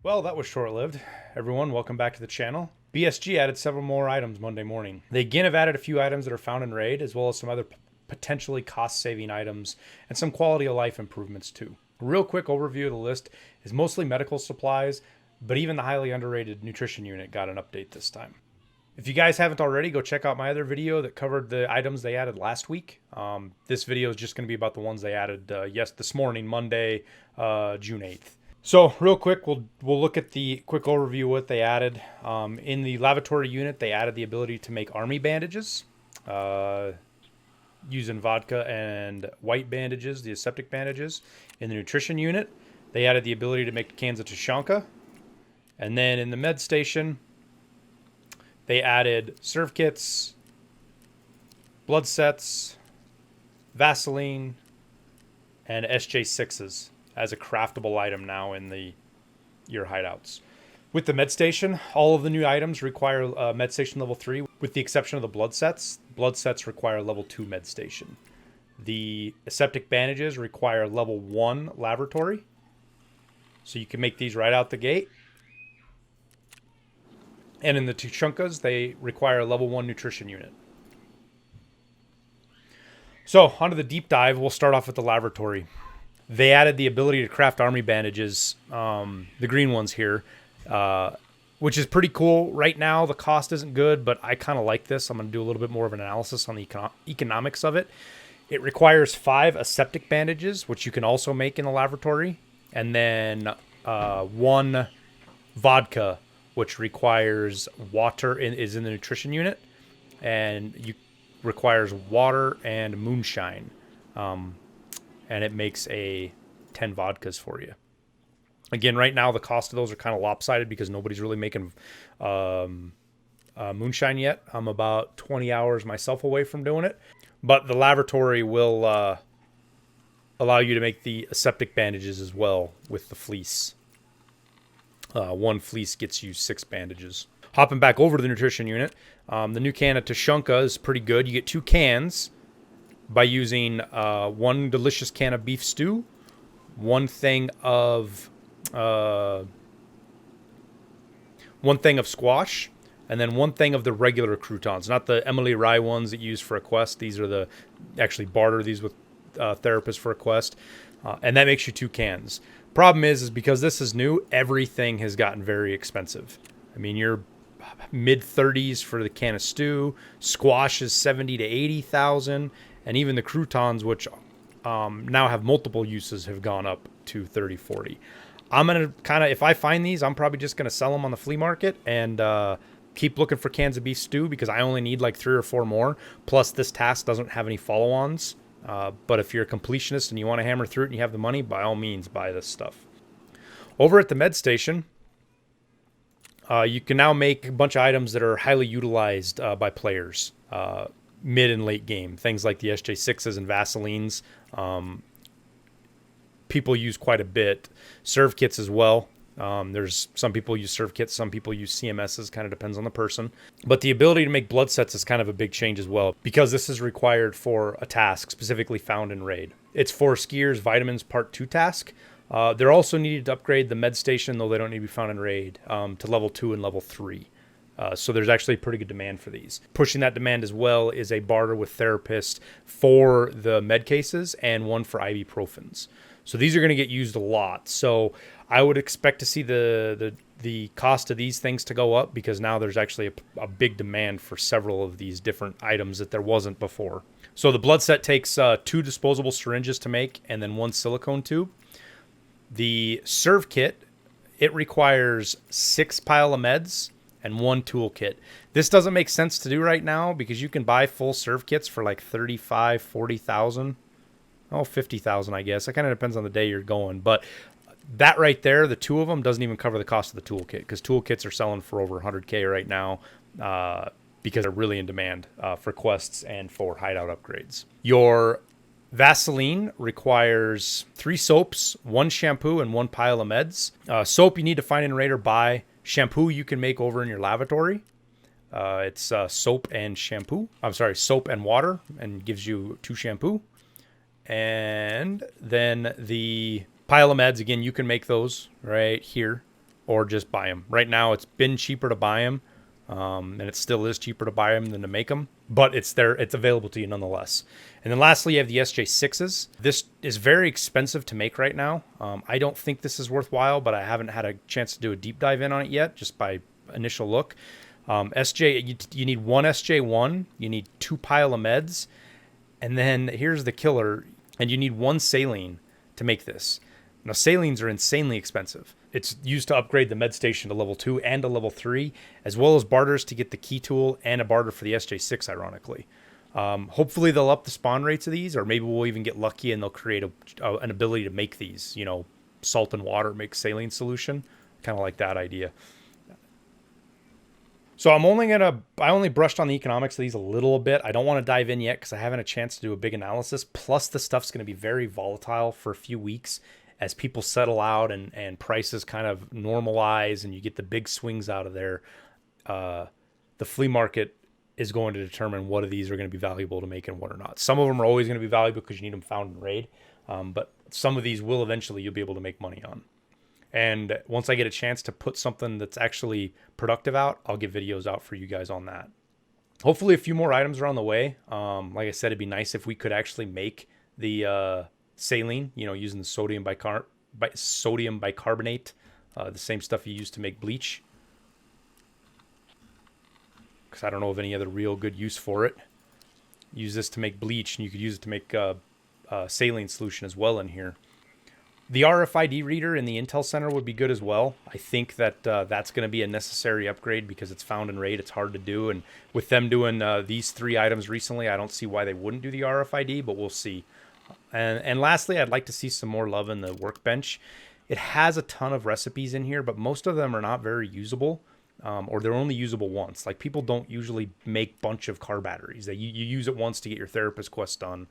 Well, that was short-lived. Everyone, welcome back to the channel. BSG added several more items Monday morning. They again have added a few items that are found in Raid, as well as some other potentially cost-saving items and some quality of life improvements too. A real quick overview of the list is mostly medical supplies, but even the highly underrated nutrition unit got an update this time. If you guys haven't already, go check out my other video that covered the items they added last week. This video is just going to be about the ones they added this morning, Monday, June 8th. So real quick, we'll look at the quick overview of what they added. In the lavatory unit, they added the ability to make army bandages using vodka and white bandages, the aseptic bandages. In the nutrition unit, they added the ability to make cans of Tashanka. And then in the med station, they added serve kits, blood sets, Vaseline, and SJ6s as a craftable item now in your hideouts. With the med station, all of the new items require med station level 3, with the exception of the blood sets. Blood sets require level 2 med station. The aseptic bandages require level 1 laboratory. So you can make these right out the gate. And in the Tushunkas, they require a level 1 nutrition unit. So, onto the deep dive. We'll start off with the laboratory. They added the ability to craft army bandages, the green ones here, which is pretty cool. Right now, the cost isn't good, but I kind of like this. I'm going to do a little bit more of an analysis on the economics of it. It requires 5 aseptic bandages, which you can also make in the laboratory, and then 1 vodka, which requires water, is in the nutrition unit, and requires water and moonshine. And it makes 10 vodkas for you. Again, right now the cost of those are kind of lopsided because nobody's really making moonshine yet. I'm about 20 hours myself away from doing it. But the laboratory will allow you to make the aseptic bandages as well with the fleece. 1 fleece gets you 6 bandages. Hopping back over to the nutrition unit, the new can of Tashunka is pretty good. You get 2 cans by using 1 delicious can of beef stew, 1 thing of squash, and then 1 thing of the regular croutons, not the Emily Rye ones that you use for a quest. These are actually barter these with therapists for a quest, and that makes you 2 cans. Problem is because this is new, everything has gotten very expensive. I mean, you're mid-30s for the can of stew. Squash is 70 to 80,000. And even the croutons, which now have multiple uses, have gone up to 30, 40. I'm going to if I find these, I'm probably just going to sell them on the flea market and keep looking for cans of beef stew because I only need like 3 or 4 more. Plus, this task doesn't have any follow-ons. But if you're a completionist and you want to hammer through it and you have the money, by all means, buy this stuff. Over at the med station, you can now make a bunch of items that are highly utilized by players. Mid and late game, things like the SJ6s and Vaselines, people use quite a bit. Serve kits as well. There's some people use serve kits, some people use CMSs, kind of depends on the person. But the ability to make blood sets is kind of a big change as well, because this is required for a task specifically found in Raid. It's for Skier's Vitamins Part 2 task. They're also needed to upgrade the med station, though they don't need to be found in Raid, to level 2 and level 3. So there's actually a pretty good demand for these. Pushing that demand as well is a barter with therapists for the med cases and 1 for ibuprofens. So these are going to get used a lot. So I would expect to see the cost of these things to go up because now there's actually a big demand for several of these different items that there wasn't before. So the blood set takes 2 disposable syringes to make and then 1 silicone tube. The serve kit, it requires 6 pile of meds and 1 toolkit. This doesn't make sense to do right now because you can buy full serve kits for like 35, 40,000. Oh, 50,000, I guess. It kind of depends on the day you're going. But that right there, the 2 of them, doesn't even cover the cost of the toolkit because toolkits are selling for over 100K right now because they're really in demand for quests and for hideout upgrades. Your Vaseline requires 3 soaps, 1 shampoo, and 1 pile of meds. Soap you need to find in Raid or buy. Shampoo you can make over in your lavatory. It's soap and shampoo. I'm sorry, soap and water, and gives you 2 shampoo. And then the pile of meds, again, you can make those right here. or just buy them. Right now, it's been cheaper to buy them, and it still is cheaper to buy them than to make them, but it's there. It's available to you nonetheless. And then lastly, you have the SJ6s. This is very expensive to make right now. I don't think this is worthwhile, but I haven't had a chance to do a deep dive in on it yet, just by initial look. You need one SJ1, you need 2 pile of meds, and then here's the killer, and you need 1 saline to make this. Now, salines are insanely expensive. It's used to upgrade the med station to level 2 and to level 3, as well as barters to get the key tool and a barter for the SJ6, ironically. Hopefully they'll up the spawn rates of these, or maybe we'll even get lucky and they'll create an ability to make these, you know, salt and water makes saline solution. Kind of like that idea. So I only brushed on the economics of these a little bit. I don't want to dive in yet because I haven't a chance to do a big analysis. Plus the stuff's going to be very volatile for a few weeks as people settle out and prices kind of normalize and you get the big swings out of there. The flea market is going to determine what of these are going to be valuable to make and what are not. Some of them are always going to be valuable because you need them found in raid. But some of these will eventually you'll be able to make money on. And once I get a chance to put something that's actually productive out, I'll get videos out for you guys on that. Hopefully a few more items are on the way. Like I said, it'd be nice if we could actually make the saline, you know, using the sodium bicarbonate, the same stuff you use to make bleach. Because I don't know of any other real good use for it. Use this to make bleach, and you could use it to make saline solution as well in here. The RFID reader in the Intel Center would be good as well. I think that that's going to be a necessary upgrade because it's found in raid. It's hard to do. And with them doing these 3 items recently, I don't see why they wouldn't do the RFID, but we'll see. And lastly, I'd like to see some more love in the Workbench. It has a ton of recipes in here, but most of them are not very usable, or they're only usable once. Like, people don't usually make bunch of car batteries. You use it once to get your therapist quest done.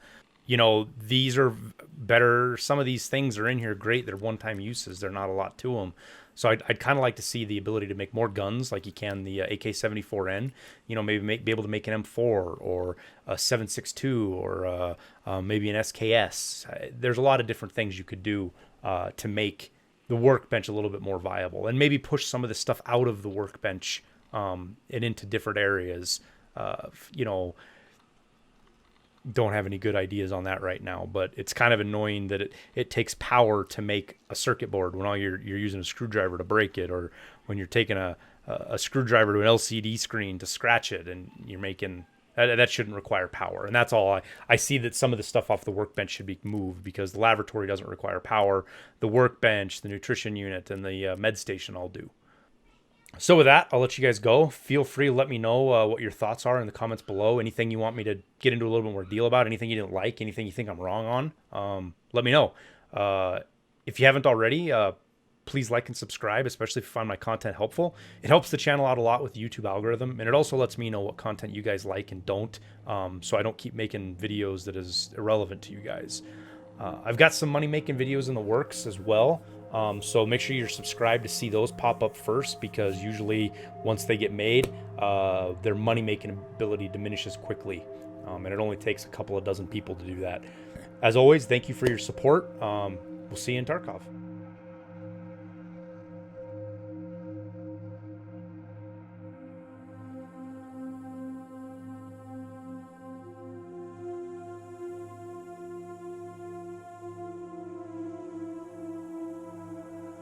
You know, these are better. Some of these things are in here great. They're one-time uses. They're not a lot to them. So I'd kind of like to see the ability to make more guns like you can the AK-74N. You know, maybe be able to make an M4 or a 7.62 or maybe an SKS. There's a lot of different things you could do to make the Workbench a little bit more viable. And maybe push some of this stuff out of the Workbench and into different areas. You know, don't have any good ideas on that right now, but it's kind of annoying that it takes power to make a circuit board when all you're using a screwdriver to break it, or when you're taking a screwdriver to an LCD screen to scratch it, and you're making that shouldn't require power. And that's all I see that some of the stuff off the Workbench should be moved because the laboratory doesn't require power. The Workbench, the nutrition unit, and the med station all do. So with that, I'll let you guys go. Feel free to let me know what your thoughts are in the comments below. Anything you want me to get into a little bit more deal about, anything you didn't like, anything you think I'm wrong on, let me know. If you haven't already, please like and subscribe, especially if you find my content helpful. It helps the channel out a lot with the YouTube algorithm, and it also lets me know what content you guys like and don't, so I don't keep making videos that is irrelevant to you guys. I've got some money-making videos in the works as well. So make sure you're subscribed to see those pop up first, because usually once they get made, their money-making ability diminishes quickly. And it only takes a couple of dozen people to do that. As always, thank you for your support. We'll see you in Tarkov.